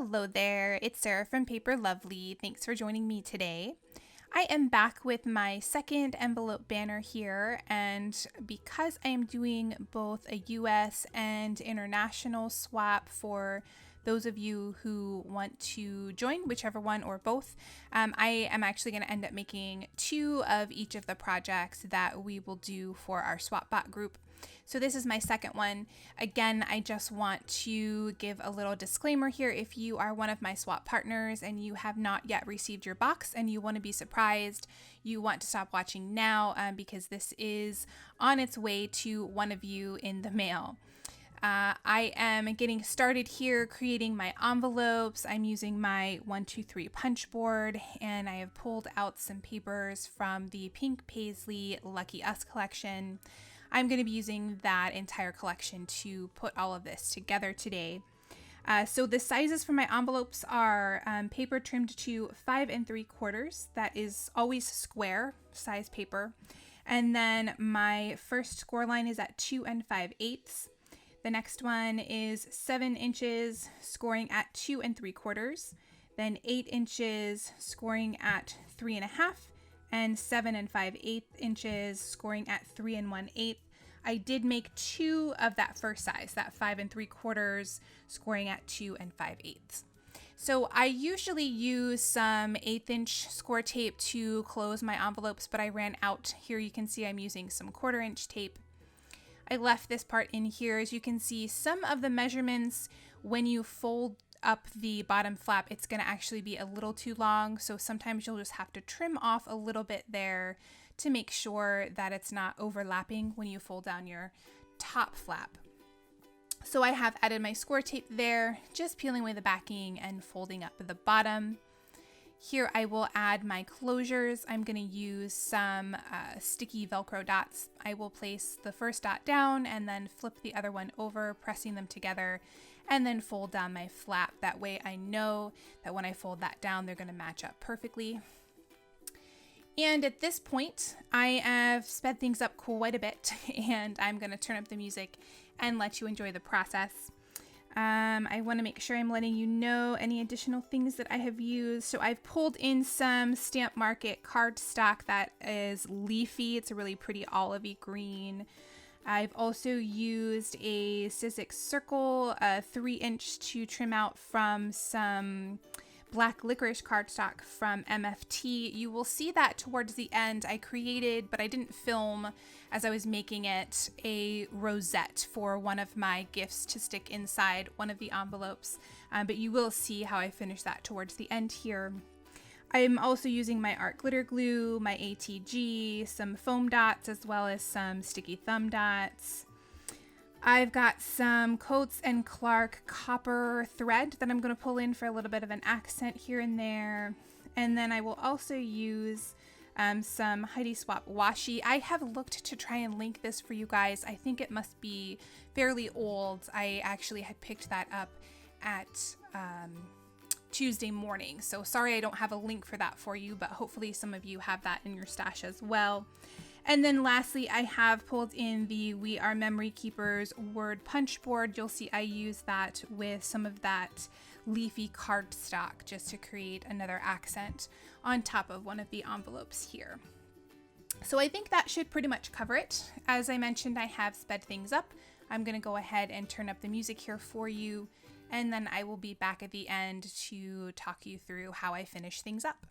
Hello there, it's Sarah from Paper Lovely. Thanks for joining me today. I am back with my second envelope banner here, and because I am doing both a US and international swap for those of you who want to join, whichever one or both, I am actually going to end up making 2 of each of the projects that we will do for our SwapBot group. So this is my second one. Again, I just want to give a little disclaimer here. If you are one of my swap partners and you have not yet received your box and you want to be surprised, you want to stop watching now because this is on its way to one of you in the mail. I am getting started here creating my envelopes. I'm using my 123 punch board, and I have pulled out some papers from the pink Paislee Lucky Us collection. I'm going to be using that entire collection to put all of this together today. So the sizes for my envelopes are paper trimmed to 5 3/4. That is always square size paper. And then my first score line is at 2 5/8. The next one is 7 inches, scoring at 2 3/4. Then 8 inches, scoring at 3 1/2. And 7 5/8 inches, scoring at 3 1/8. I did make 2 of that first size, that 5 3/4, scoring at 2 5/8. So I usually use some 1/8 inch score tape to close my envelopes, but I ran out. Here you can see I'm using some 1/4 inch tape. I left this part in here. As you can see, some of the measurements, when you fold up the bottom flap, it's going to actually be a little too long. So sometimes you'll just have to trim off a little bit there to make sure that it's not overlapping when you fold down your top flap. So I have added my score tape there, just peeling away the backing and folding up the bottom. Here I will add my closures. I'm going to use some sticky Velcro dots. I will place the first dot down and then flip the other one over, pressing them together, and then fold down my flap. That way I know that when I fold that down, they're going to match up perfectly. And at this point, I have sped things up quite a bit, and I'm going to turn up the music and let you enjoy the process. I want to make sure I'm letting you know any additional things that I have used. So I've pulled in some Stamp Market cardstock that is leafy. It's a really pretty olivey green. I've also used a Sizzix Circle, a 3 inch to trim out from some black licorice cardstock from MFT. You will see that towards the end I created, but I didn't film as I was making it, a rosette for one of my gifts to stick inside one of the envelopes, but you will see how I finish that towards the end here. I'm also using my art glitter glue, my ATG, some foam dots, as well as some sticky thumb dots. I've got some Coats & Clark copper thread that I'm going to pull in for a little bit of an accent here and there. And then I will also use some Heidi Swap washi. I have looked to try and link this for you guys. I think it must be fairly old. I actually had picked that up at Tuesday morning. So sorry I don't have a link for that for you, but hopefully some of you have that in your stash as well. And then lastly, I have pulled in the We Are Memory Keepers word punch board. You'll see I use that with some of that leafy cardstock just to create another accent on top of one of the envelopes here. So I think that should pretty much cover it. As I mentioned, I have sped things up. I'm going to go ahead and turn up the music here for you, and then I will be back at the end to talk you through how I finish things up.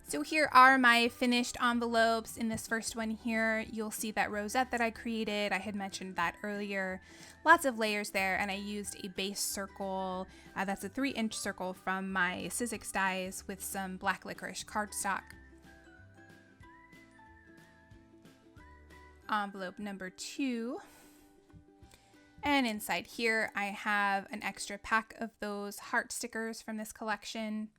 So here are my finished envelopes. In this first one here, you'll see that rosette that I created. I had mentioned that earlier. Lots of layers there, and I used a base circle. That's a 3-inch circle from my Sizzix dies with some black licorice cardstock. Envelope number 2. And inside here, I have an extra pack of those heart stickers from this collection.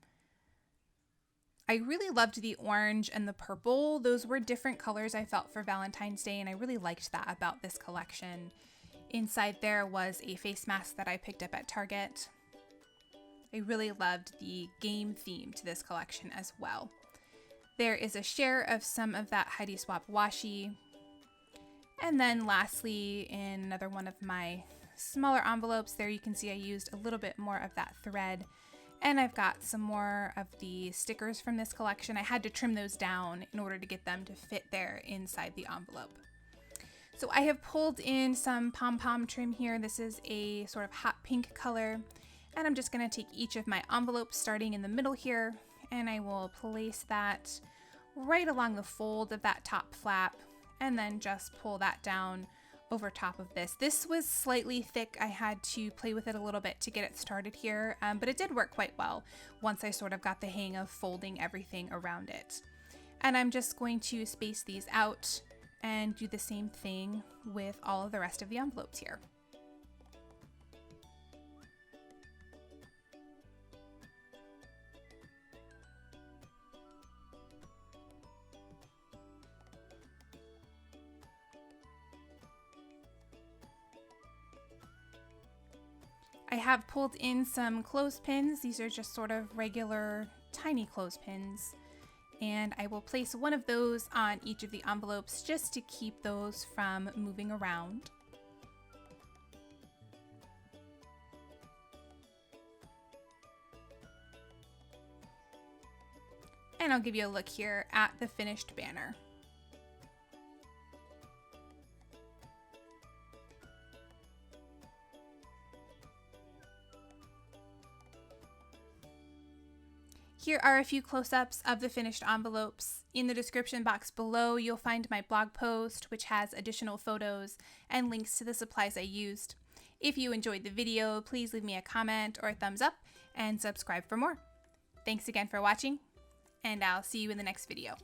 I really loved the orange and the purple. Those were different colors I felt for Valentine's Day, and I really liked that about this collection. Inside there was a face mask that I picked up at Target. I really loved the game theme to this collection as well. There is a share of some of that Heidi Swapp washi. And then lastly, in another one of my smaller envelopes, there you can see I used a little bit more of that thread. And I've got some more of the stickers from this collection. I had to trim those down in order to get them to fit there inside the envelope. So I have pulled in some pom-pom trim here. This is a sort of hot pink color. And I'm just going to take each of my envelopes starting in the middle here, and I will place that right along the fold of that top flap, and then just pull that down over top of this. This was slightly thick. I had to play with it a little bit to get it started here, but it did work quite well once I sort of got the hang of folding everything around it. And I'm just going to space these out and do the same thing with all of the rest of the envelopes here. I have pulled in some clothespins. These are just sort of regular tiny clothespins. And I will place one of those on each of the envelopes just to keep those from moving around. And I'll give you a look here at the finished banner. Here are a few close-ups of the finished envelopes. In the description box below, you'll find my blog post, which has additional photos and links to the supplies I used. If you enjoyed the video, please leave me a comment or a thumbs up and subscribe for more. Thanks again for watching, and I'll see you in the next video.